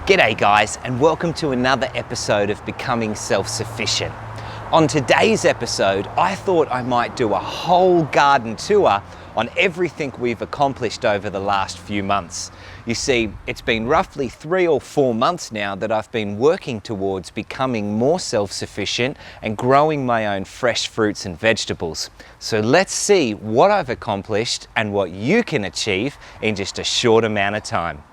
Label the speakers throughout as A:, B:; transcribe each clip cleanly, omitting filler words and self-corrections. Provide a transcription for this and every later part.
A: G'day guys, and welcome to another episode of Becoming Self-Sufficient. On today's episode, I thought I might do a whole garden tour on everything we've accomplished over the last few months. You see, it's been roughly 3 or 4 months now that I've been working towards becoming more self-sufficient and growing my own fresh fruits and vegetables. So let's see what I've accomplished and what you can achieve in just a short amount of time.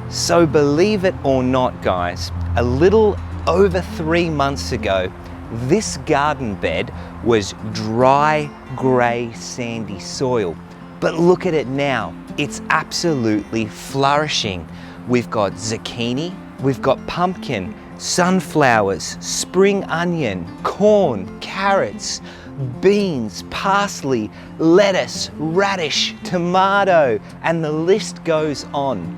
A: So believe it or not guys, a little over 3 months ago, this garden bed was dry, grey, sandy soil. But look at it now, it's absolutely flourishing. We've got zucchini, we've got pumpkin, sunflowers, spring onion, corn, carrots, beans, parsley, lettuce, radish, tomato, and the list goes on.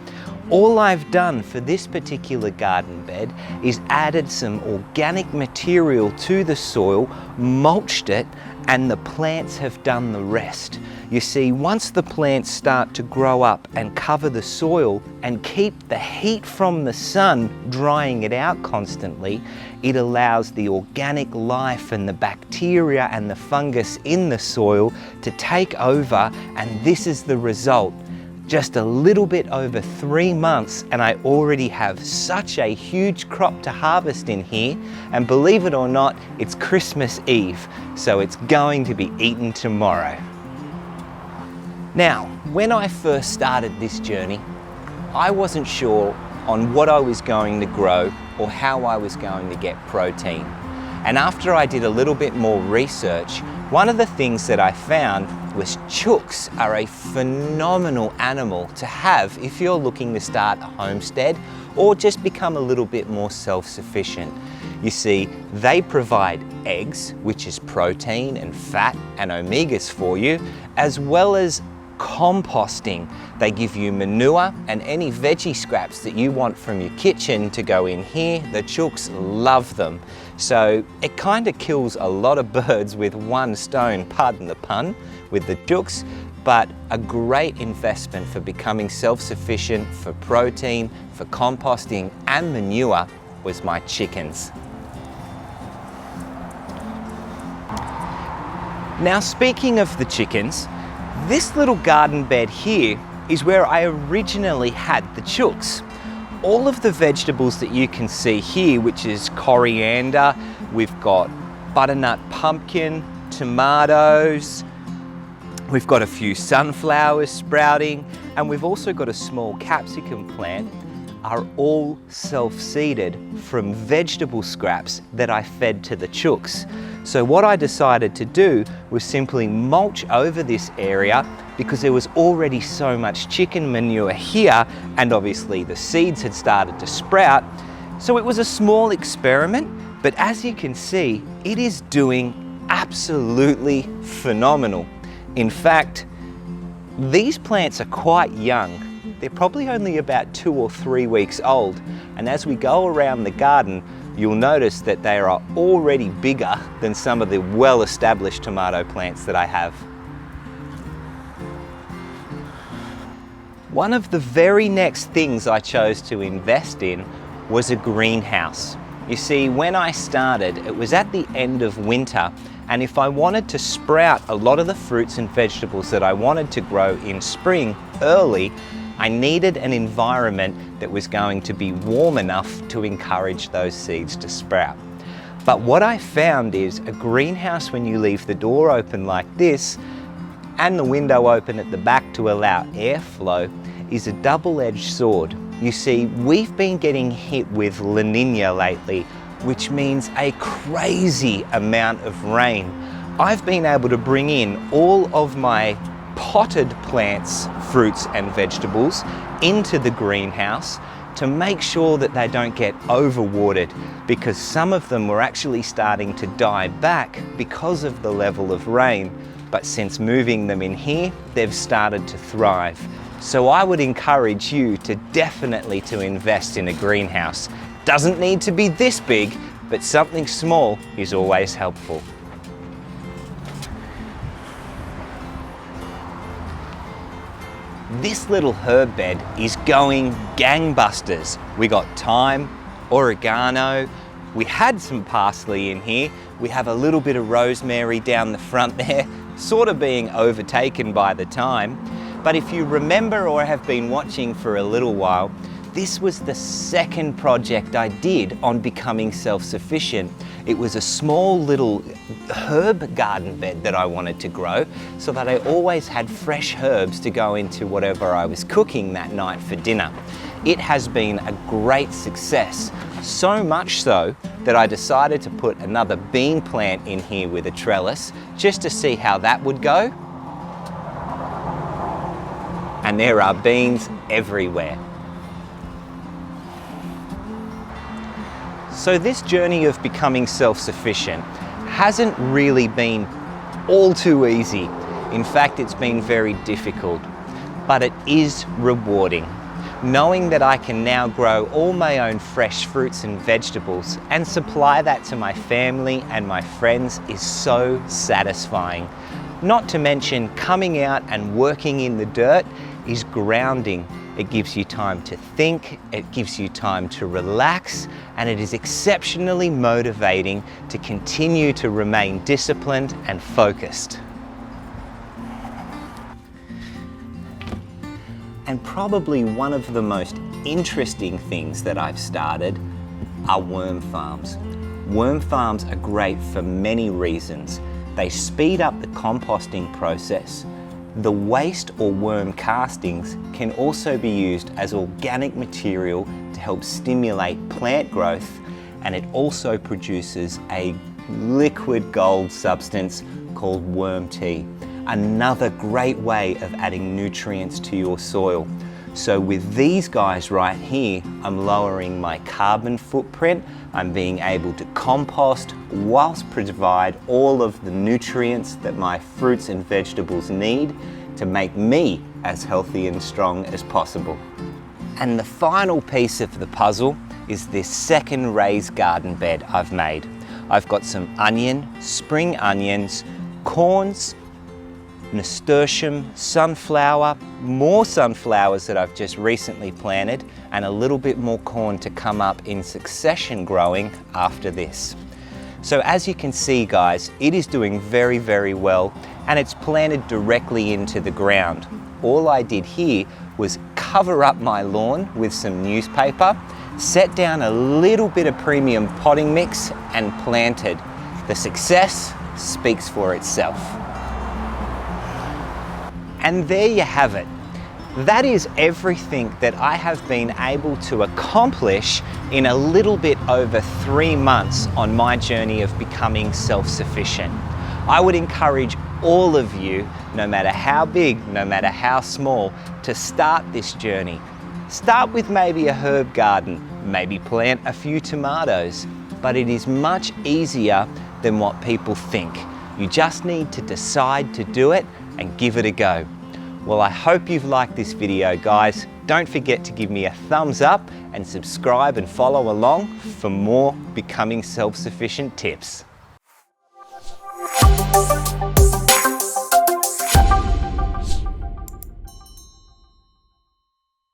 A: All I've done for this particular garden bed is added some organic material to the soil, mulched it, and the plants have done the rest. You see, once the plants start to grow up and cover the soil and keep the heat from the sun drying it out constantly, it allows the organic life and the bacteria and the fungus in the soil to take over, and this is the result. Just a little bit over 3 months and I already have such a huge crop to harvest in here, and believe it or not, it's Christmas Eve, so it's going to be eaten tomorrow. Now, when I first started this journey, I wasn't sure on what I was going to grow or how I was going to get protein. And after I did a little bit more research, one of the things that I found was chooks are a phenomenal animal to have if you're looking to start a homestead or just become a little bit more self-sufficient. You see, they provide eggs, which is protein and fat and omegas for you, as well as composting. They give you manure and any veggie scraps that you want from your kitchen to go in here. The chooks love them. So it kind of kills a lot of birds with one stone, pardon the pun, with the chooks, but a great investment for becoming self-sufficient for protein, for composting and manure was my chickens. Now speaking of the chickens, this little garden bed here is where I originally had the chooks. All of the vegetables that you can see here, which is coriander, we've got butternut pumpkin, tomatoes, we've got a few sunflowers sprouting, and we've also got a small capsicum plant, are all self-seeded from vegetable scraps that I fed to the chooks. So what I decided to do was simply mulch over this area because there was already so much chicken manure here, and obviously the seeds had started to sprout. So it was a small experiment, but as you can see, it is doing absolutely phenomenal. In fact, these plants are quite young. They're probably only about 2 or 3 weeks old, and as we go around the garden, you'll notice that they are already bigger than some of the well-established tomato plants that I have. One of the very next things I chose to invest in was a greenhouse. You see, when I started, it was at the end of winter, and if I wanted to sprout a lot of the fruits and vegetables that I wanted to grow in spring early, I needed an environment that was going to be warm enough to encourage those seeds to sprout. But what I found is a greenhouse, when you leave the door open like this and the window open at the back to allow airflow, is a double-edged sword. You see, we've been getting hit with La Nina lately, which means a crazy amount of rain. I've been able to bring in all of my potted plants, fruits and vegetables into the greenhouse to make sure that they don't get overwatered, because some of them were actually starting to die back because of the level of rain. But since moving them in here, they've started to thrive. So I would encourage you to definitely invest in a greenhouse. Doesn't need to be this big, but something small is always helpful. This little herb bed is going gangbusters. We got thyme, oregano, we had some parsley in here, we have a little bit of rosemary down the front there, sort of being overtaken by the thyme. But if you remember or have been watching for a little while, this was the second project I did on becoming self-sufficient. It was a small little herb garden bed that I wanted to grow so that I always had fresh herbs to go into whatever I was cooking that night for dinner. It has been a great success, so much so that I decided to put another bean plant in here with a trellis just to see how that would go. And there are beans everywhere. So this journey of becoming self-sufficient hasn't really been all too easy. In fact, it's been very difficult, but it is rewarding. Knowing that I can now grow all my own fresh fruits and vegetables and supply that to my family and my friends is so satisfying. Not to mention, coming out and working in the dirt is grounding. It gives you time to think, it gives you time to relax, and it is exceptionally motivating to continue to remain disciplined and focused. And probably one of the most interesting things that I've started are worm farms. Worm farms are great for many reasons. They speed up the composting process. The waste or worm castings can also be used as organic material to help stimulate plant growth, and it also produces a liquid gold substance called worm tea. Another great way of adding nutrients to your soil. So with these guys right here, I'm lowering my carbon footprint. I'm being able to compost whilst provide all of the nutrients that my fruits and vegetables need to make me as healthy and strong as possible. And the final piece of the puzzle is this second raised garden bed I've made. I've got some onion, spring onions, corns, nasturtium, sunflower, more sunflowers that I've just recently planted, and a little bit more corn to come up in succession growing after this. So as you can see, guys, it is doing very, very well, and it's planted directly into the ground. All I did here was cover up my lawn with some newspaper, set down a little bit of premium potting mix, and planted. The success speaks for itself. And there you have it. That is everything that I have been able to accomplish in a little bit over 3 months on my journey of becoming self-sufficient. I would encourage all of you, no matter how big, no matter how small, to start this journey. Start with maybe a herb garden, maybe plant a few tomatoes, but it is much easier than what people think. You just need to decide to do it and give it a go. Well, I hope you've liked this video, guys. Don't forget to give me a thumbs up and subscribe and follow along for more becoming self-sufficient tips.